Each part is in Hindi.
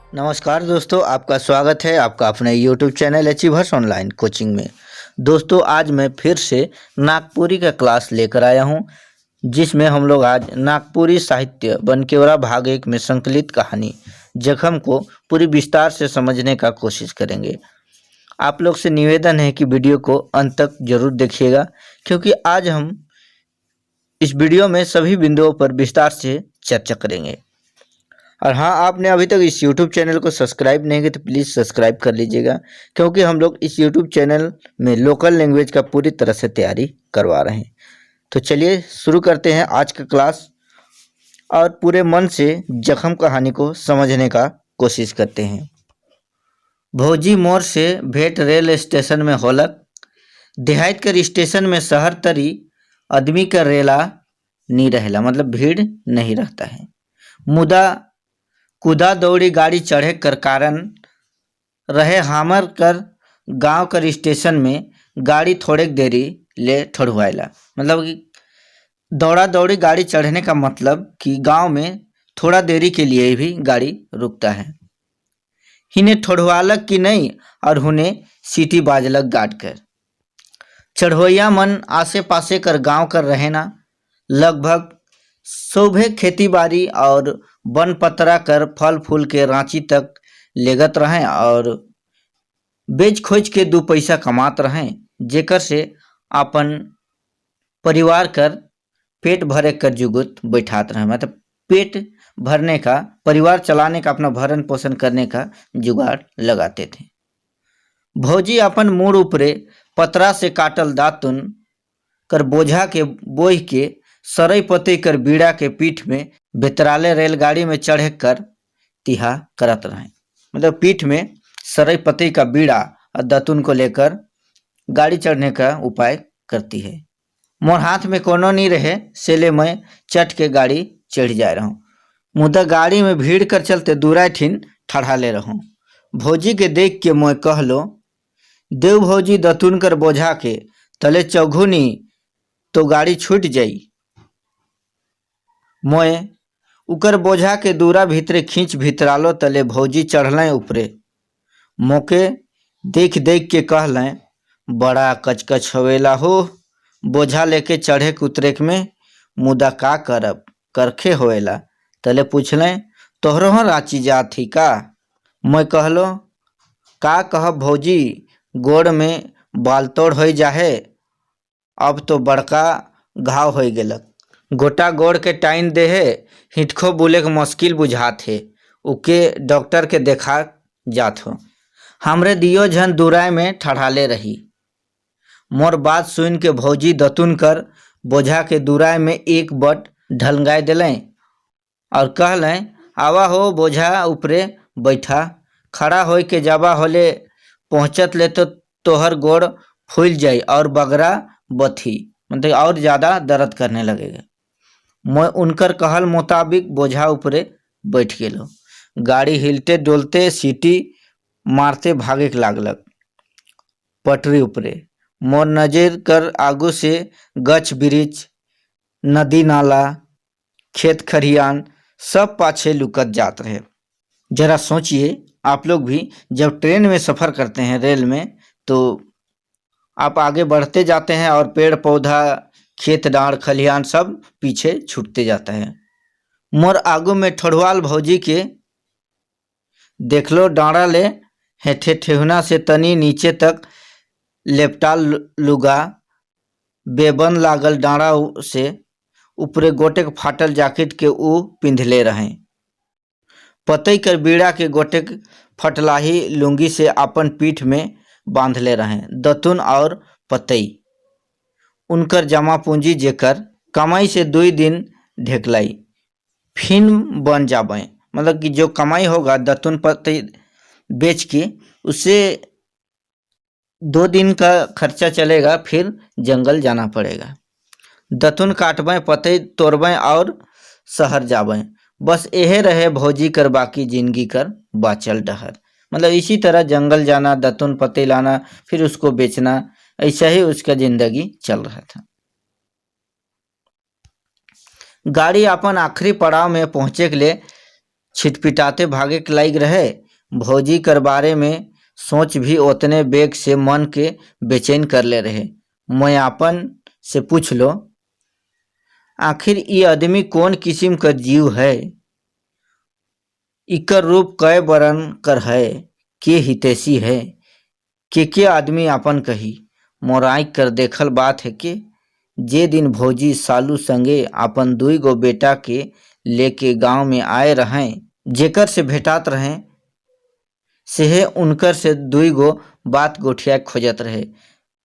नमस्कार दोस्तों, आपका स्वागत है आपका अपने YouTube channel achievers online coaching में। दोस्तों, आज मैं फिर से नागपुरी का क्लास लेकर आया हूं, जिसमें हम लोग आज नागपुरी साहित्य बनकेवरा भाग 1 में संकलित कहानी जख्म को पूरी विस्तार से समझने का कोशिश करेंगे। आप लोग से निवेदन है कि वीडियो को अंत तक जरूर देखिएगा, क्योंकि आज हम इस वीडियो में सभी बिंदुओं पर विस्तार से चर्चा करेंगे। और हाँ, आपने अभी तक इस YouTube चैनल को सब्सक्राइब नहीं किया तो प्लीज़ सब्सक्राइब कर लीजिएगा, क्योंकि हम लोग इस YouTube चैनल में लोकल लैंग्वेज का पूरी तरह से तैयारी करवा रहे हैं। तो चलिए शुरू करते हैं आज का क्लास और पूरे मन से जख्म कहानी को समझने का कोशिश करते हैं। भौजी मोर से भेंट रेल स्टेशन में होलक, देहात कर स्टेशन में शहर तरी आदमी का रेला नहीं रहेला, मतलब भीड़ नहीं रहता है। मुदा कुदा दौड़ी गाड़ी चढ़े कर कारण रहे हामर कर गांव कर स्टेशन में गाड़ी थोड़े देरी ले ठड़ुआला, मतलब कि दौड़ा दौड़ी गाड़ी चढ़ने का मतलब कि गांव में थोड़ा देरी के लिए भी गाड़ी रुकता है। हिने ठड़ुआलक की नहीं और हुने सीटी बाजलक गाड़ कर। चढ़ोइया मन आसे पासे कर गांव कर रहे ना, लगभग शोभे खेती बाड़ी और वन पतरा कर फल फूल के रांची तक लेगत रहें और बेच खोज के 2 पैसा कमात रहें, जेकर से अपन परिवार कर पेट भरे कर जुगुत बैठात रहे, मतलब पेट भरने का, परिवार चलाने का, अपना भरण पोषण करने का जुगाड़ लगाते थे। भौजी अपन मुड़ ऊपरे पतरा से काटल दातुन कर बोझा के बोह के सरई पते कर बीड़ा के पीठ में बेतराले रेलगाड़ी में चढ़े कर तिहा करत रहे, मतलब पीठ में सरई पते का बीड़ा और दतुन को लेकर गाड़ी चढ़ने का उपाय करती है। मोर हाथ में कोनो नहीं रहे, सेले मैं चट के गाड़ी चढ़ जा रहा हूँ। मुदा गाड़ी में भीड़ कर चलते दूरा ठिन ठढ़ा ले रहूँ। भौजी के देख के मैं कहलो, देव भौजी दतुन कर बोझा के तले चौघुनी तो गाड़ी छूट जाई। मोए उकर बोझा के दूरा भीतरे खींच भीतरालो तले भौजी चढ़लें ऊपरे। मोके देख देख के कहलें, बड़ा कचकच होवेला हो, बोझा लेके चढ़े उतरेक में, मुदा का करब करखे होवेला। तले पूछलें, तोहरो हो रांची जात ही का? मैं कहलो, का कहब भौजी, गोड़ में बालतोड़ हो जाहे, अब तो बड़का घाव हो गेलक। गोटा गोड़ के टाइन देहे, हिटखो बुले के मुश्किल बुझात है, उके डॉक्टर के देखा जात हो। हमरे दियो झन दुराय में ठढ़ाले रही। मोर बात सुन के भौजी दतुन कर बोझा के दुराय में एक बट ढलगाए दिलें और कहलें, आवा हो बोझा ऊपरे बैठा, खड़ा होय के जाबा होले पहुँचत ले तो तोहर गोड़ फूल जाई और बगरा बथी, मतलब और ज़्यादा दर्द करने लगेगा। मैं उनकर कहल मुताबिक बोझा ऊपरे बैठ गेलो। गाड़ी हिलते डोलते सीटी मारते भागे लागलक पटरी ऊपरे। मोर नजर कर आगू से गछ बिरिछ, नदी नाला, खेत खरियान सब पाछे लुकत जात रहे। जरा सोचिए, आप लोग भी जब ट्रेन में सफ़र करते हैं रेल में, तो आप आगे बढ़ते जाते हैं और पेड़ पौधा, खेत डाँड़ खलिहान सब पीछे छूटते जाता है। मोर आगू में ठड़ुआल भौजी के देखलो डाँड़ा ले हेठे ठेहुना से तनी नीचे तक लेपटाल लुगा, बेबन लागल डाँड़ा से ऊपरे गोटेक फाटल जैकेट के ऊ पिंधले रहें। पतई कर बीड़ा के गोटेक फटलाही लुंगी से अपन पीठ में बांधले रहें। दतुन और पतई उनकर जमा पूंजी जेकर कमाई से 2 दिन ढेकलाई फिन बन जाबे, मतलब कि जो कमाई होगा दतुन पतई बेच के, उससे 2 दिन का खर्चा चलेगा, फिर जंगल जाना पड़ेगा। दतुन काटबें, पतई तोड़बें और शहर जाबें, बस यह रहे भौजी कर बाकी जिंदगी कर बाचल डहर। मतलब इसी तरह जंगल जाना, दतुन पतई लाना, फिर उसको बेचना, ऐसा ही उसका जिंदगी चल रहा था। गाड़ी अपन आखिरी पड़ाव में पहुँचे के लिए छिटपिटाते भागे के लायक रहे। भौजी कर बारे में सोच भी उतने बेग से मन के बेचैन कर ले रहे। मैं आपन से पूछ लो, आखिर ये आदमी कौन किस्म का जीव है? इकर रूप कय बरन कर है, के हितैषी है, के आदमी आपन कही। मोराई कर देखल बात है कि जे दिन भौजी सालू संगे आपन दुई गो बेटा के लेके गांव में आए रहें, जेकर से भेटात रहें सेहे उनकर से दुई गो बात गोठिया खोजत रहे।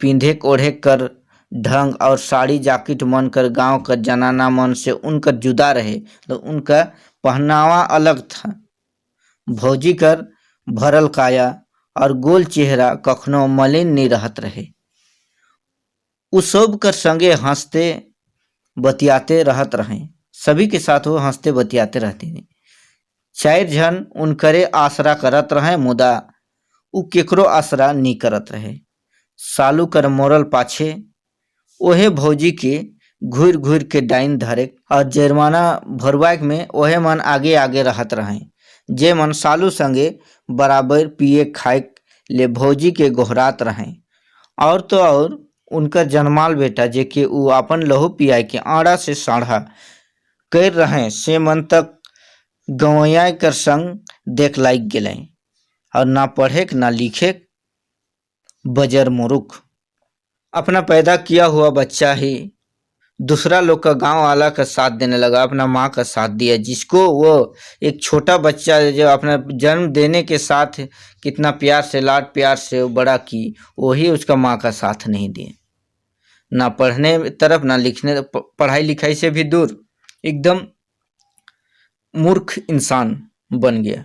पिंधे ओढ़े कर ढंग और साड़ी जाकिट मन कर गांव कर जनाना मन से उनकर जुदा रहे, तो उनका पहनावा अलग था। भौजी कर भरल काया और गोल चेहरा कखनो मलिन नहीं रहत रहे। उ सब कर संगे हंसते बतियाते रहत रहें, सभी के साथ वो हंसते बतियाते रहते हैं। चार जन उनकरे आसरा करत रहे, मुदा उ केकरो आसरा नहीं करत रहे। सालू कर मोरल पाछे ओहे भौजी के घूर घूर के डाइन धरे और जुर्माना भरवाए में ओहे मन आगे आगे रहत रहे। जे मन सालू संगे बराबर पिए खाए ले भौजी के गोहरात रहे। और तो और उनका जन्माल बेटा जे के उ अपन लहू पियाए के आड़ा से साढ़ा कर रहे से मन तक गवैया कर संग देख लायक गेले और ना पढ़े ना लिखे बजर मुरुख। अपना पैदा किया हुआ बच्चा ही दूसरा लोग का गांव वाला का साथ देने लगा, अपना माँ का साथ दिया, जिसको वो एक छोटा बच्चा जो अपना जन्म देने के साथ कितना प्यार से लाड प्यार से बड़ा की, वही उसका माँ का साथ नहीं दिए। ना पढ़ने तरफ ना लिखने, पढ़ाई लिखाई से भी दूर, एकदम मूर्ख इंसान बन गया।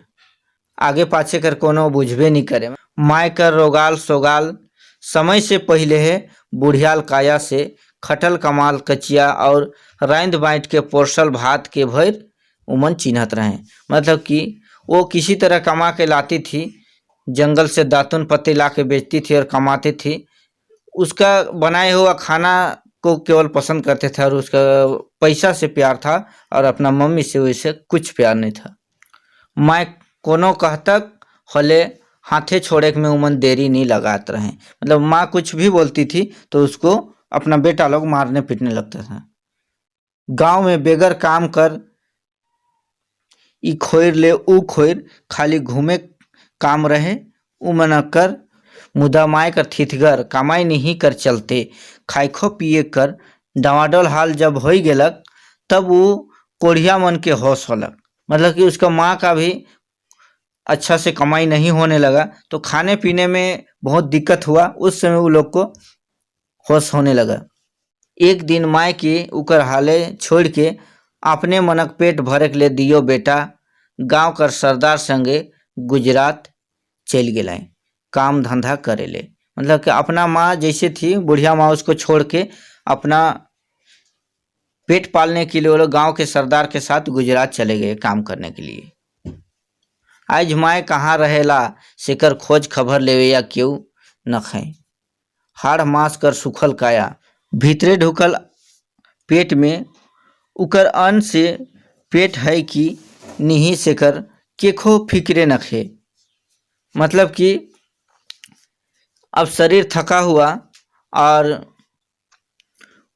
आगे पाछे कर कोनो बुझबे नहीं करे। माय कर रोगाल सोगाल समय से पहले है बुढ़ियाल काया से खटल कमाल कचिया और राइंद बाइट के पोरसल भात के भर उमन चिन्हत रहे। मतलब कि वो किसी तरह कमा के लाती थी, जंगल से दातुन पत्ते ला के बेचती थी और कमाती थी। उसका बनाए हुआ खाना को केवल पसंद करते थे और उसका पैसा से प्यार था और अपना मम्मी से वैसे कुछ प्यार नहीं था। मैं कोनो कहतक होले हाथे छोड़े में उमन देरी नहीं लगाते रहे। मतलब माँ कुछ भी बोलती थी तो उसको अपना बेटा लोग मारने पीटने लगता था। गांव में बेगर काम कर ई खोर ले ऊ खोर, खाली घूमे काम रहे उ मन कर। मुदा माय कर थिथगर कमाई नहीं कर चलते खाई खो पिए कर डवाडोल हाल जब हो गेलक तब वो कोढ़िया मन के होश होलक। मतलब कि उसका माँ का भी अच्छा से कमाई नहीं होने लगा तो खाने पीने में बहुत दिक्कत हुआ। उस समय वो लोग को होश होने लगा। एक दिन माय के उकर हाले छोड़ के अपने मनक पेट भरे के ले दियो बेटा गांव कर सरदार संगे गुजरात चल गए काम धंधा करे ले। मतलब कि अपना माँ जैसे थी बुढ़िया माँ, उसको छोड़ के अपना पेट पालने के लिए वो लोग गाँव के सरदार के साथ गुजरात चले गए काम करने के लिए। आज माय कहाँ रहेला सेकर खोज खबर लेवे या क्यों न खे। हाड़ मांस कर सुखल काया भीतरे ढुकल पेट में उकर अन्न से पेट है कि नहीं सेकर केखो फिक्रे न खे। मतलब कि अब शरीर थका हुआ और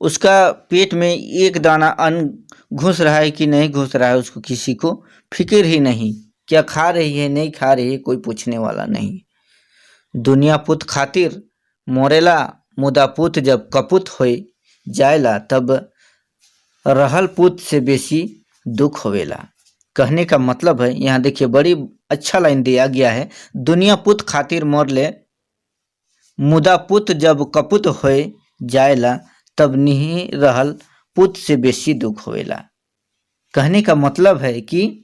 उसका पेट में एक दाना अन्न घुस रहा है कि नहीं घुस रहा है उसको किसी को फिक्र ही नहीं। क्या खा रही है नहीं खा रही है कोई पूछने वाला नहीं। दुनिया पुत खातिर मोरेला, मुदा पुत जब कपुत हो जाएला तब रहल पुत से बेसी दुख होवेला। कहने का मतलब है, यहाँ देखिए बड़ी अच्छा लाइन दिया गया है। दुनिया पुत खातिर मोरले, मुदा पुत जब कपुत हो जाएला तब नहीं रहल पुत से बेसी दुख होवेला। कहने का मतलब है कि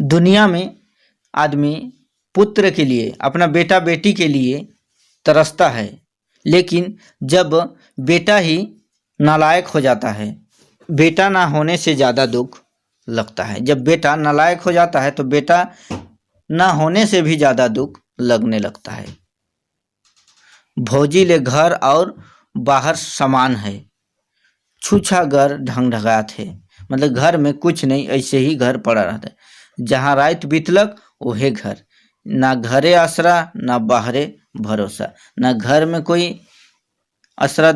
दुनिया में आदमी पुत्र के लिए, अपना बेटा बेटी के लिए तरसता है, लेकिन जब बेटा ही नालायक हो जाता है, बेटा ना होने से ज़्यादा दुख लगता है। जब बेटा नालायक हो जाता है तो बेटा ना होने से भी ज़्यादा दुख लगने लगता है। भौजी ले घर और बाहर समान है, छूछा घर ढंग ढगात है। मतलब घर में कुछ नहीं, ऐसे ही घर पड़ा रहता है। जहाँ रात बीतलक ओहे घर, ना घरे आसरा ना बाहरे भरोसा, ना घर में कोई आसरा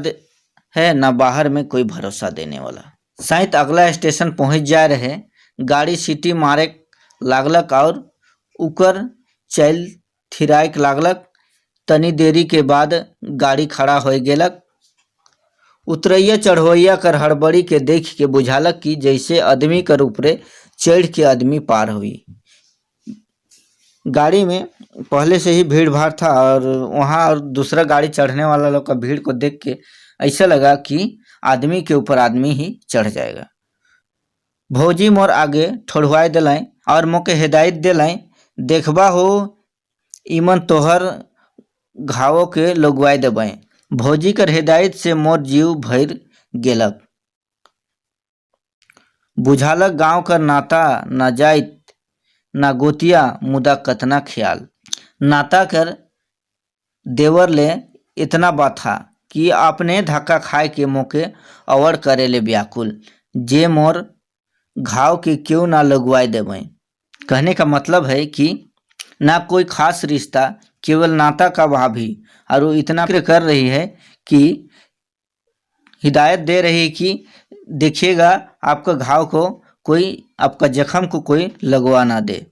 है ना बाहर में कोई भरोसा देने वाला। शायद अगला स्टेशन पहुंच जा रहे, गाड़ी सीटी मारे लागलक और उकर चल थिराक लागलक। तनी देरी के बाद गाड़ी खड़ा हो गेलक। उतरैया चढ़वैया कर हड़बड़ी के देख के बुझालक कि जैसे आदमी कर ऊपरे चढ़ के आदमी पार हुई। गाड़ी में पहले से ही भीड़ भाड़ था और वहाँ और दूसरा गाड़ी चढ़ने वाला लोग का भीड़ को देख के ऐसा लगा कि आदमी के ऊपर आदमी ही चढ़ जाएगा। भौजी मोर आगे ठोड़वाए दिलाएं और मोके हिदायत दिलाएं, देखबा हो इमन तोहर घावों के लगवाए देबें। भौजी कर हिदायत से मोर जीव भर गेलक। बुझालक गांव कर नाता ना जाइत ना गोतिया, मुदा कतना ख्याल। नाता कर देवर ले इतना बाथा कि अपने धक्का खाए के मोके अवड़ करे ले व्याकुल, जे मोर घाव के क्यों ना लगवाए देवें। कहने का मतलब है कि ना कोई खास रिश्ता, केवल नाता का भाभी, और वो इतना कर रही है कि हिदायत दे रही है कि देखिएगा आपका घाव को कोई, आपका जख्म को कोई लगवा ना दे।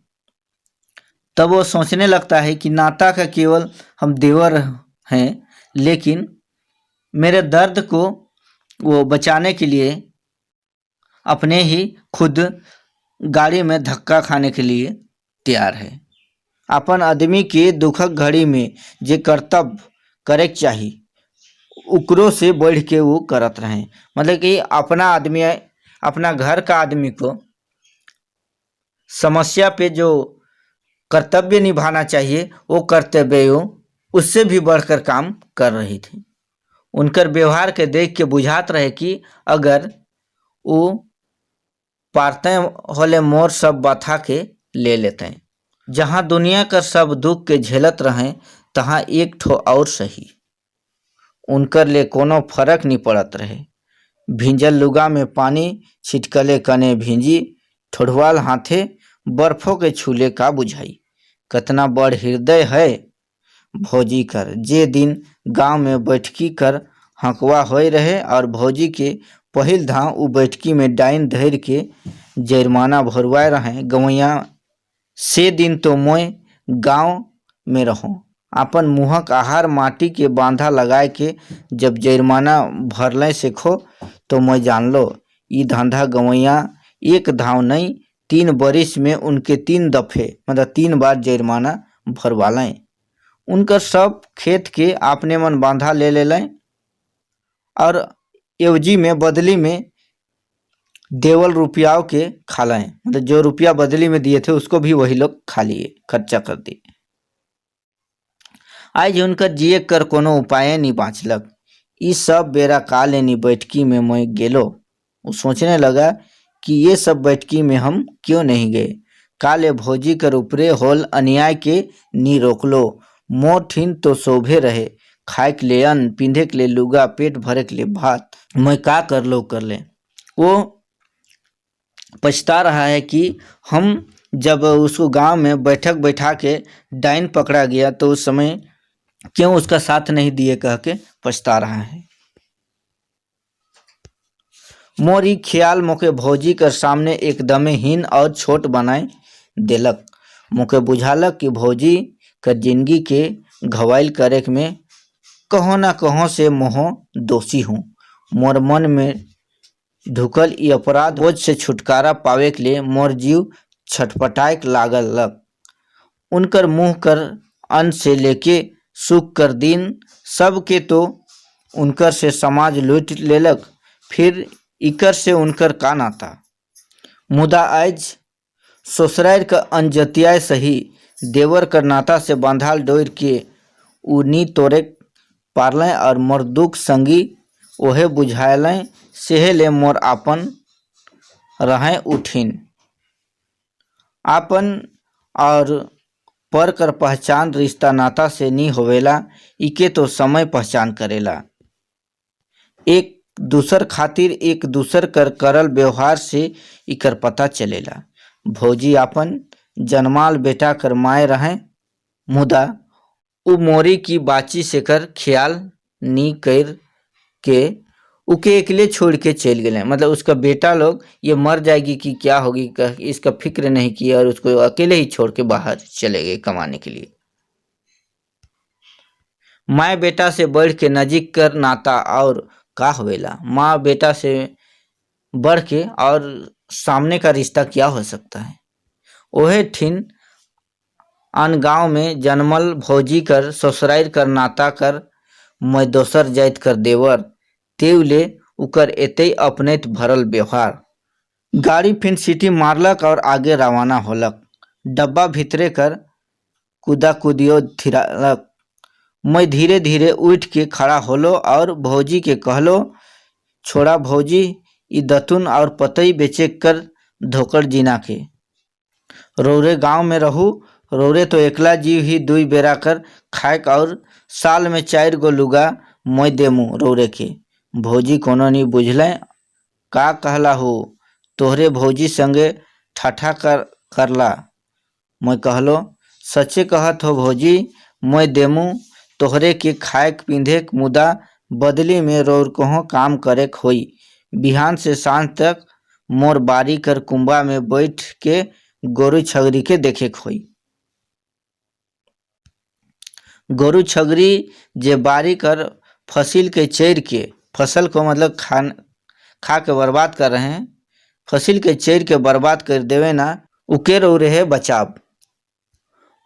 तब वो सोचने लगता है कि नाता का केवल हम देवर हैं, लेकिन मेरे दर्द को वो बचाने के लिए अपने ही खुद गाड़ी में धक्का खाने के लिए तैयार है। अपन आदमी के दुखक घड़ी में जे कर्तव्य करे के चाहिए उकरो से बढ़ के वो करत रहे। मतलब कि अपना आदमी, अपना घर का आदमी को समस्या पे जो कर्तव्य निभाना चाहिए वो कर्तव्य वो उससे भी बढ़कर काम कर रही थी। उनकर व्यवहार के देख के बुझात रहे कि अगर वो पारते होले मोर सब बथा के ले लेते हैं। जहाँ दुनिया का सब दुख के झेलत रहें तहाँ एक ठो और सही। उनकर ले कोनो फर्क नहीं पड़त रहे। भिंजल लुगा में पानी छिटकले कने भिंजी, ठोड़वाल हाथे बर्फों के छूले का बुझाई। कतना बड़ हृदय है भौजी कर। जे दिन गांव में बैठकी कर हंकवा होए रहे और भौजी के पहिल धाम उ बैठकी में डाइन धैर के जरिमाना भरवाए रहे गवैया, से दिन तो मोय गांव में रहूं। अपन मुहक आहार माटी के बांधा लगाए के जब जरिमाना भरले सीखो तो मैं जान लो ई धंधा गवैया एक धाव नहीं 3 बरिस में उनके 3 दफे मतलब 3 बार जरिमाना भरवालें। उनकर सब खेत के आपने मन बांधा ले लें और एवजी में बदली में देवल रुपयाओं के खा लें। मतलब जो रुपया बदली में दिए थे उसको भी वही लोग खा लिए, खर्चा कर दिए। आज उनकर जिए कर कोनो उपाय नहीं बाँचलक। इस सब बेरा का लेनी बैठकी में मैं गेलो। वो सोचने लगा कि ये सब बैठकी में हम क्यों नहीं गए। काले भौजी कर ऊपरे होल अन्याय के नी रोक लो। मोर ठीन तो शोभे रहे, खाए के ले अन्न, पींधे के लिए लुगा, पेट भरे के लिए भात, मैं का कर लो कर ले। वो पछता रहा है कि हम जब उसको गांव में बैठक बैठा के डाइन पकड़ा गया तो उस समय क्यों उसका साथ नहीं दिए कह के पछता रहा है। मोरी ख्याल मोके भौजी कर सामने एकदमे हीन और छोट बनाए देलक। मोके बुझालक कि भौजी कर जिंदगी के घवाइल करे में कहो ना कहो से मोह दोषी हूँ। मोर मन में ढुकल ई अपराध बोझ से छुटकारा पावे के लिए मोर जीव छटपटाए लागलक। उनकर मुँह कर अन्न से लेके सुख कर दिन सब के तो उनकर से समाज लूट लेलक, फिर इकर से उनकर का नाता। मुदा आज ससुराल का अनजतियाय सही, देवर कर नाता से बांधाल डोर के उनी तोरे पारलें और मोर दुख संगी ओहे बुझाएलें, सेहे ले मोर आपन रहें उठिन। आपन और पर कर पहचान रिश्ता नाता से नी होवेला, इके तो समय पहचान करेला। एक दूसर खातिर एक दूसर कर करल व्यवहार से इकर पता चलेला। भौजी आपन जनमाल बेटा कर माए रहें, मुदा उ मोरी की बाची से कर ख्याल नी कर के उके अकेले छोड़ के चल गए। मतलब उसका बेटा लोग ये मर जाएगी कि क्या होगी इसका फिक्र नहीं किया और उसको अकेले ही छोड़ के बाहर चले गए कमाने के लिए। माँ बेटा से बढ़ के नजीक कर नाता और का होवेला। माँ बेटा से बढ़ के और सामने का रिश्ता क्या हो सकता है। ओहे ठिन अन गांव में जन्मल भौजी कर ससुराल कर नाता कर मैं दोसर जाइत कर देवर तेवले उकर एते अपनेत भरल व्यवहार। गाड़ी फिर सीटी मारलक और आगे रवाना होलक। डब्बा भीतरे कर कूदा कूदियो थिरालक। मैं धीरे धीरे उठ के खड़ा होलो और भौजी के कहलो, छोड़ा भौजी ई दतुन और पतई बेचे कर धोकर जीना के। रौरे गांव में रहू, रौरे तो एकला जीव ही दुई बेरा कर खाएक और साल में 4 गो लुगा मैं देमू रौरे के। भौजी कोनो नहीं बुझले का कहला हो, तोहरे भौजी संगे ठाठा करला। मैं कहलो, सच्चे कहत हो भौजी, मैं देमू तोहरे के खाएक पींधेक, मुदा बदली में रौर कहो काम करेक होई। बिहान से सांझ तक मोर बारी कर कुंबा में बैठ के गोरु छगरी के देखेक होई। गोरु छगरी जे बारी कर फसिल के चैर के, फसल को मतलब खा के बर्बाद कर रहे हैं, फसिल के चैर के बर्बाद कर देवे ना, उके रौरे है बचाव।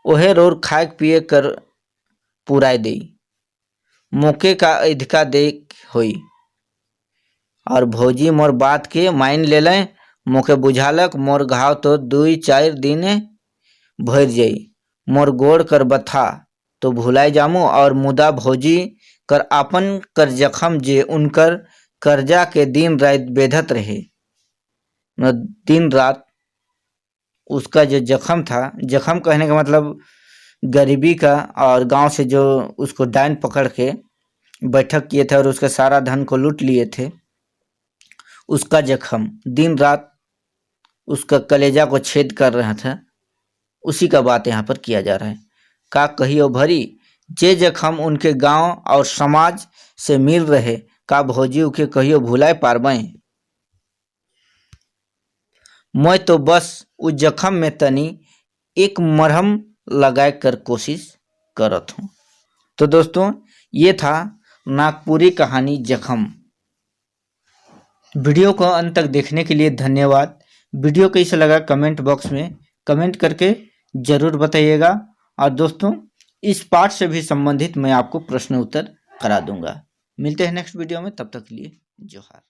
ओहे रौर खाए पिए कर पुराय दे, मौके का अधिका दे होई। और भौजी मोर बात के मान ले लें, मोके बुझालक मोर घाव तो 2-4 दिन भर जाई। मोर गोड़ कर बथा तो भुलाए जामू और मुदा भौजी कर आपन कर जखम जे उनकर कर्जा के दिन रात बेधत रहे। दिन रात उसका जो जख्म था, जख्म कहने का मतलब गरीबी का, और गांव से जो उसको डायन पकड़ के बैठक किए थे और उसके सारा धन को लूट लिए थे, उसका जख्म दिन रात उसका कलेजा को छेद कर रहा था, उसी का बात यहाँ पर किया जा रहा है। का कहियो भरी जे जख्म उनके गांव और समाज से मिल रहे, का भौजी उके कहियो भुलाए पारबे। मैं तो बस उस जख्म में तनी एक मरहम लगाए कर कोशिश करत हूँ। तो दोस्तों, ये था नागपुरी कहानी जख्म। वीडियो को अंत तक देखने के लिए धन्यवाद। वीडियो कैसा लगा कमेंट बॉक्स में कमेंट करके ज़रूर बताइएगा। और दोस्तों, इस पाठ से भी संबंधित मैं आपको प्रश्न उत्तर करा दूंगा। मिलते हैं नेक्स्ट वीडियो में, तब तक के लिए जोहार।